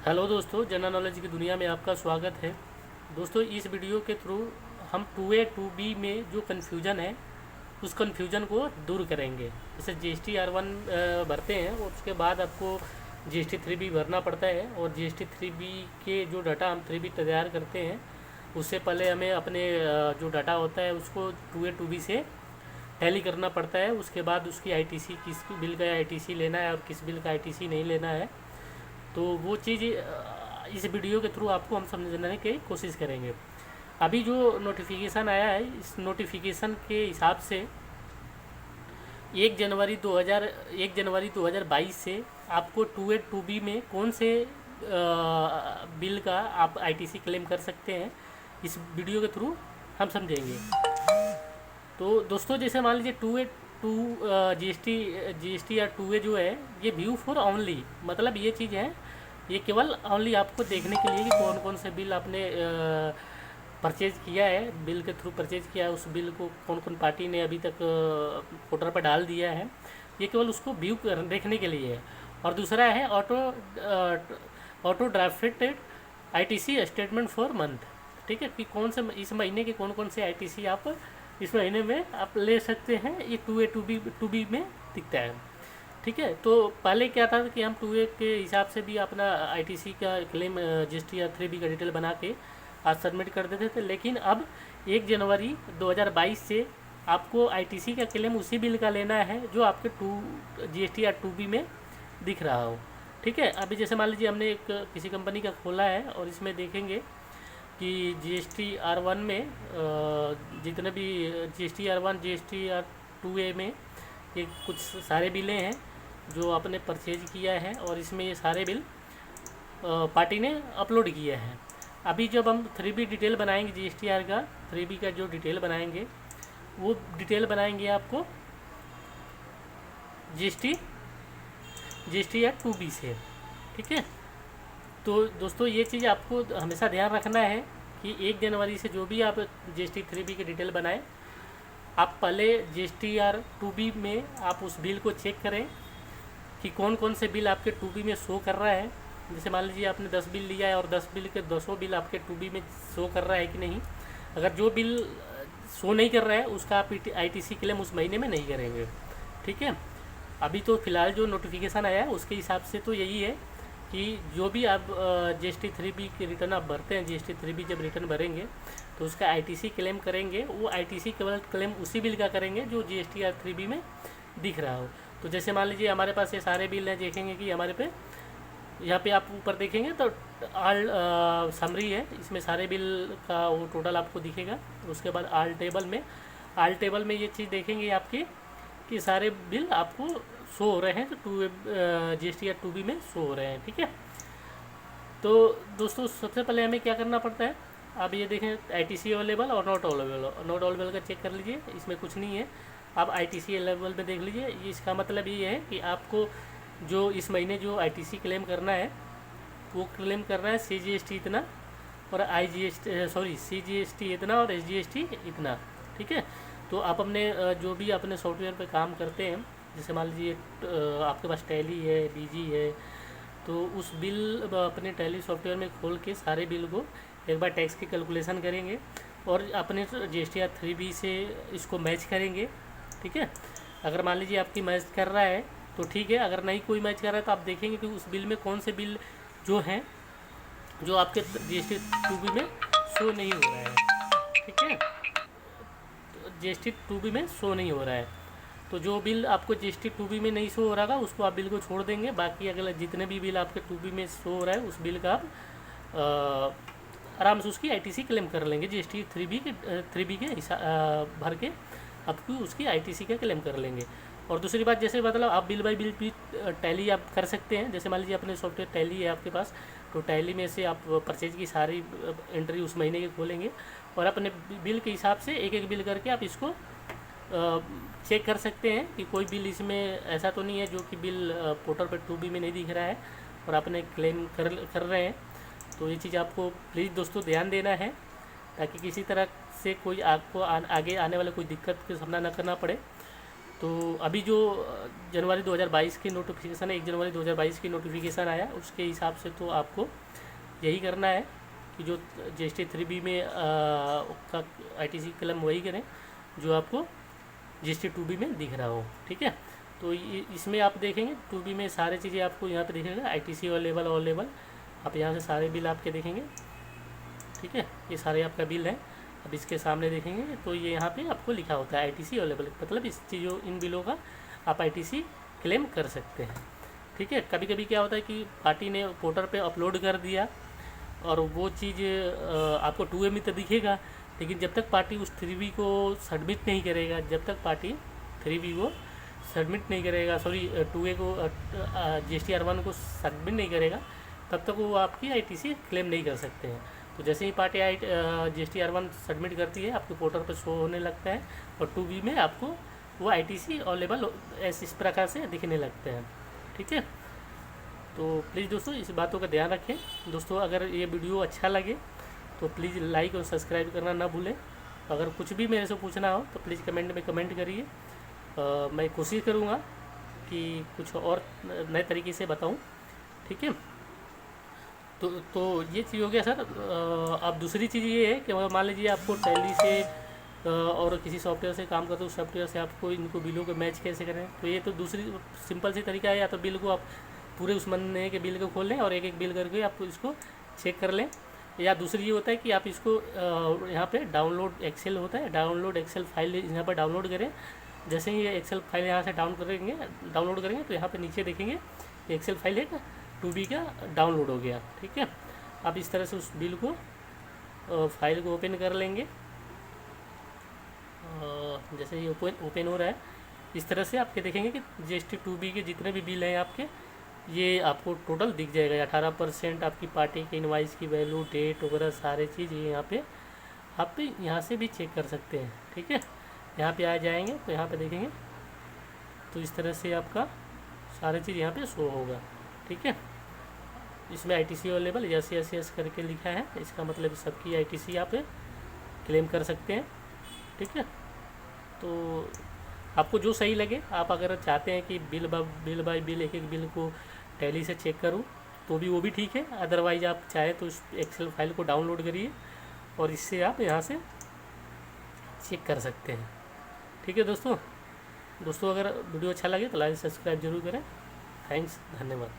Hello दोस्तों, general knowledge की दुनिया में आपका स्वागत है। दोस्तों, इस वीडियो के थ्रू हम 2A 2B में जो कन्फ्यूजन है उस कन्फ्यूजन को दूर करेंगे। जैसे GST R1 भरते हैं और उसके बाद आपको GST 3B भरना पड़ता है, और GST 3B के जो डाटा हम 3B तैयार करते हैं उससे पहले हमें अपने जो डाटा होता है उसको 2A 2B से टैली करना पड़ता है। उसके बाद उसकी ITC, किस बिल का ITC लेना है और किस बिल का ITC नहीं लेना है, तो वो चीज़ इस वीडियो के थ्रू आपको हम समझाने की कोशिश करेंगे। अभी जो नोटिफिकेशन आया है, इस नोटिफिकेशन के हिसाब से 1 जनवरी 2022 से आपको 2A 2B में कौन से बिल का आप ITC क्लेम कर सकते हैं, इस वीडियो के थ्रू हम समझेंगे। तो दोस्तों, जैसे मान लीजिए 2A 2 GST या 2A जो है, ये व्यू फॉर ओनली, मतलब ये चीज़ है, ये केवल ओनली आपको देखने के लिए कि कौन कौन से बिल आपने परचेज किया है, बिल के थ्रू परचेज किया है, उस बिल को कौन कौन पार्टी ने अभी तक पोर्टल पर डाल दिया है, ये केवल उसको व्यू देखने के लिए है। और दूसरा है auto drafted ITC statement for month. ठीक है, कि कौन से इस महीने के कौन कौन से ITC आप इस महीने में आप ले सकते हैं, ये 2A 2B में दिखता है। ठीक है, तो पहले क्या था कि हम 2A के हिसाब से भी अपना ITC का क्लेम GST या 3B का डिटेल बना के आज सबमिट कर देते थे, लेकिन अब 1 जनवरी 2022 से आपको ITC का क्लेम उसी बिल का लेना है जो आपके GST या 2B में दिख रहा हो। ठीक है, अभी जैसे मान लीजिए हमने एक किसी कंपनी का खोला है और इसमें देखेंगे कि GST R1 में जितने भी GST R1 GST R2A में ये कुछ सारे बिलें हैं जो आपने परचेज किया है, और इसमें ये सारे बिल पार्टी ने अपलोड किया है। अभी जब हम 3B डिटेल बनाएंगे GSTR का, 3B का जो डिटेल बनाएंगे वो डिटेल बनाएंगे आपको GST या 2B से। ठीक है, तो दोस्तों ये चीज़ आपको हमेशा ध्यान रखना है कि 1 जनवरी से जो भी आप GST 3B की डिटेल बनाएं, आप पहले GSTR 2B में आप उस बिल को चेक करें कि कौन कौन से बिल आपके 2B में शो कर रहा है। जैसे मान लीजिए आपने 10 बिल लिया है और 10 बिल के 10 बिल आपके 2B में शो कर रहा है कि नहीं। अगर जो बिल शो नहीं कर रहा है उसका आप ITC क्लेम उस महीने में नहीं करेंगे। ठीक है, अभी तो फ़िलहाल जो नोटिफिकेशन आया है उसके हिसाब से तो यही है कि जो भी आप GST 3B की रिटर्न आप भरते हैं, GST 3B जब रिटर्न भरेंगे तो उसका ITC क्लेम करेंगे, वो ITC केवल क्लेम उसी बिल का करेंगे जो GSTR 3B में दिख रहा हो। तो जैसे मान लीजिए हमारे पास ये सारे बिल हैं, देखेंगे कि हमारे पे यहाँ पे आप ऊपर देखेंगे तो ऑल समरी है, इसमें सारे बिल का वो टोटल आपको दिखेगा। उसके बाद ऑल टेबल में ये चीज़ देखेंगे आपकी कि सारे बिल आपको शो हो रहे हैं, तो 2 GST या 2B में शो हो रहे हैं। ठीक है, तो दोस्तों सबसे पहले हमें क्या करना पड़ता है, आप ये देखें ITC अवेलेबल और नॉट अवेलेबल का चेक कर लीजिए, इसमें कुछ नहीं है। आप ITC अवेलेबल में देख लीजिए, इसका मतलब ये है कि आपको जो इस महीने जो ITC क्लेम करना है वो क्लेम करना है CGST इतना और CGST इतना और SGST इतना। ठीक है, तो आप अपने जो भी अपने सॉफ्टवेयर पे काम करते हैं, जैसे मान लीजिए आपके पास टैली है, DG है, तो उस बिल अपने टैली सॉफ्टवेयर में खोल के सारे बिल को एक बार टैक्स की कैलकुलेशन करेंगे और अपने GSTR 3B से इसको मैच करेंगे। ठीक है, अगर मान लीजिए आपकी मैच कर रहा है तो ठीक है, अगर नहीं कोई मैच कर रहा है तो आप देखेंगे कि उस बिल में कौन से बिल जो हैं जो आपके GST 2B में शो नहीं हो रहा है। ठीक है, तो GST 2B में शो नहीं हो रहा है, तो जो बिल आपको GST 2B में नहीं शो हो रहा उसको आप बिल को छोड़ देंगे। बाकी अगले जितने भी बिल आपके 2B में शो हो रहा है उस बिल का आप आराम से उसकी ITC क्लेम कर लेंगे। GST 3B के भर के आपको उसकी ITC का क्लेम कर लेंगे। और दूसरी बात, जैसे मतलब आप बिल बाई बिल भी टैली आप कर सकते हैं। जैसे मान लीजिए अपने सॉफ्टवेयर टैली है आपके पास, तो टैली में से आप परचेज की सारी एंट्री उस महीने के खोलेंगे और अपने बिल के हिसाब से एक एक बिल करके आप इसको चेक कर सकते हैं कि कोई बिल इसमें ऐसा तो नहीं है जो कि बिल पोर्टल पर 2B में नहीं दिख रहा है और आपने क्लेम कर रहे हैं। तो ये चीज़ आपको प्लीज़ दोस्तों ध्यान देना है, ताकि किसी तरह से कोई आपको आगे आने वाले कोई दिक्कत का सामना न करना पड़े। तो अभी जो जनवरी 2022 की नोटिफिकेशन है, 1 जनवरी 2022 की नोटिफिकेशन आया, उसके हिसाब से तो आपको यही करना है कि जो GST 3B में का ITC क्लेम वही करें जो आपको GST 2B में दिख रहा हो। ठीक है, तो इसमें आप देखेंगे 2B में सारी चीज़ें आपको यहाँ पे दिखेगा, ITC ऑल लेवल आप यहाँ से सारे बिल आपके देखेंगे। ठीक है, ये सारे आपका बिल है। अब इसके सामने देखेंगे तो ये यहाँ पे आपको लिखा होता है ITC अवेलेबल, मतलब इस चीज़ों इन बिलों का आप ITC क्लेम कर सकते हैं। ठीक है, कभी कभी क्या होता है कि पार्टी ने पोर्टल पे अपलोड कर दिया और वो चीज़ आपको 2A में तो दिखेगा, लेकिन जब तक पार्टी उस 3B को सबमिट नहीं करेगा, जब तक पार्टी 3B को सबमिट नहीं करेगा, सॉरी 2A को GST R1 को सबमिट नहीं करेगा, तब तक वो आपकी ITC क्लेम नहीं कर सकते हैं। तो जैसे ही पार्टी GST R1 सबमिट करती है, आपके पोर्टल पर शो होने लगता है और 2B में आपको वो ITC अवेलेबल इस प्रकार से दिखने लगते हैं। ठीक है, तो प्लीज़ दोस्तों इस बातों का ध्यान रखें। दोस्तों अगर ये वीडियो अच्छा लगे तो प्लीज़ लाइक और सब्सक्राइब करना ना भूलें। अगर कुछ भी मेरे से पूछना हो तो प्लीज़ कमेंट में कमेंट करिए। मैं कोशिश करूँगा कि कुछ और नए तरीके से बताऊँ। ठीक है, तो ये चीज़ हो गया सर। अब दूसरी चीज़ ये है कि मान लीजिए आपको टैली से और किसी सॉफ्टवेयर से काम करते हो, उस सॉफ्टवेयर से आपको इनको बिलों को मैच कैसे करें, तो ये तो दूसरी सिंपल सी तरीका है। या तो बिल को आप पूरे उस महीने के बिल को खोल लें और एक एक बिल करके आप इसको चेक कर लें, या दूसरी ये होता है कि आप इसको यहाँ पे डाउनलोड एक्सेल होता है, डाउनलोड एक्सेल फाइल यहाँ पर डाउनलोड करें। जैसे ही ये एक्सेल फाइल यहाँ से डाउनलोड करेंगे तो यहाँ पे नीचे देखेंगे एक्सेल फाइल है 2B का डाउनलोड हो गया। ठीक है, आप इस तरह से उस बिल को फाइल को ओपन कर लेंगे। जैसे ये ओपन हो रहा है, इस तरह से आपके देखेंगे कि GST 2B के जितने भी बिल हैं आपके, ये आपको टोटल दिख जाएगा। 18% आपकी पार्टी के इनवाइस की वैल्यू, डेट वगैरह सारे चीज़ ये यहाँ पे आप यहाँ से भी चेक कर सकते हैं। ठीक है, यहाँ पे आ जाएंगे तो यहाँ पे देखेंगे तो इस तरह से आपका सारी चीज़ यहाँ पे शो होगा। ठीक है, इसमें ITC अवेलेबल यस करके लिखा है, इसका मतलब सबकी ITC आप क्लेम कर सकते हैं। ठीक है, तो आपको जो सही लगे, आप अगर चाहते हैं कि बिल बाय बिल एक एक बिल को टैली से चेक करूं तो भी वो भी ठीक है। अदरवाइज़ आप चाहे तो उस एक्सेल फाइल को डाउनलोड करिए और इससे आप यहाँ से चेक कर सकते हैं। ठीक है दोस्तों, अगर वीडियो अच्छा लगे तो लाइक सब्सक्राइब जरूर करें। थैंक्स, धन्यवाद।